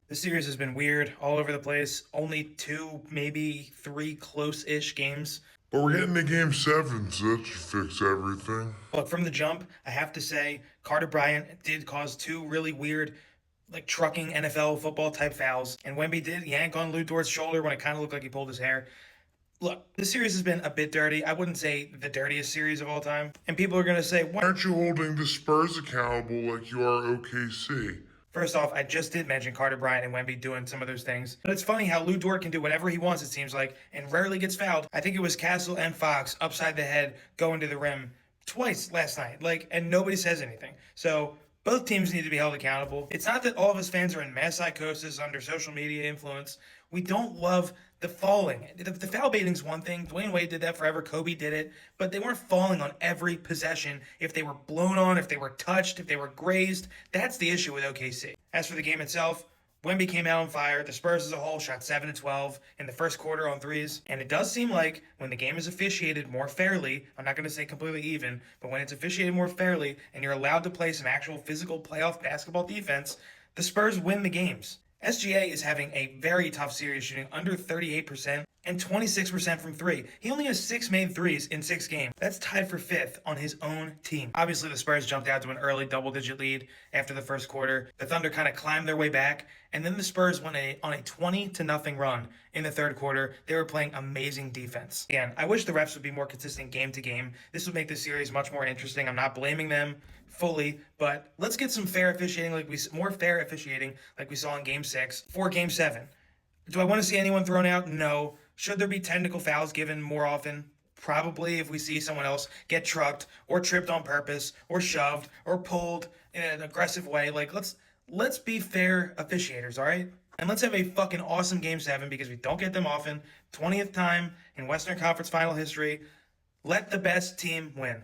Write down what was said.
The series has been weird, all over the place. Only two, maybe three close-ish games. But we're getting to game seven, so that should fix everything. Look, from the jump, I have to say, Carter Bryant did cause two really weird, like trucking NFL football type fouls, and Wemby did yank on Lou Dort's shoulder when it kind of looked like he pulled his hair. Look, this series has been a bit dirty. I wouldn't say the dirtiest series of all time. And people are going to say, Why what? aren't you holding the Spurs accountable like you are OKC? First off, I just did mention Carter Bryant and Wemby doing some of those things. But it's funny how Lou Dort can do whatever he wants, it seems like, and rarely gets fouled. I think it was Castle and Fox upside the head going to the rim twice last night. And nobody says anything. So both teams need to be held accountable. It's not that all of us fans are in mass psychosis under social media influence. We don't love the falling. The foul baiting's one thing. Dwayne Wade did that forever. Kobe did it. But they weren't falling on every possession. If they were blown on, if they were touched, if they were grazed, that's the issue with OKC. As for the game itself, Wemby came out on fire. The Spurs as a whole shot 7 of 12 in the first quarter on threes. And it does seem like when the game is officiated more fairly, I'm not going to say completely even, but when it's officiated more fairly and you're allowed to play some actual physical playoff basketball defense, the Spurs win the games. SGA is having a very tough series, shooting under 38% and 26% from three. He only has 6 made threes in 6 games. That's tied for 5th on his own team. Obviously, the Spurs jumped out to an early double-digit lead after the first quarter. The Thunder kind of climbed their way back, and then the Spurs went on a 20-0 run in the third quarter. They were playing amazing defense. Again, I wish the refs would be more consistent game to game. This would make the series much more interesting. I'm not blaming them fully, but let's get some fair officiating, more fair officiating like we saw in Game 6 for Game 7. Do I want to see anyone thrown out? No. Should there be technical fouls given more often? Probably, if we see someone else get trucked or tripped on purpose or shoved or pulled in an aggressive way. Let's be fair officiators, all right? And let's have a fucking awesome Game 7 because we don't get them often. 20th time in Western Conference final history. Let the best team win.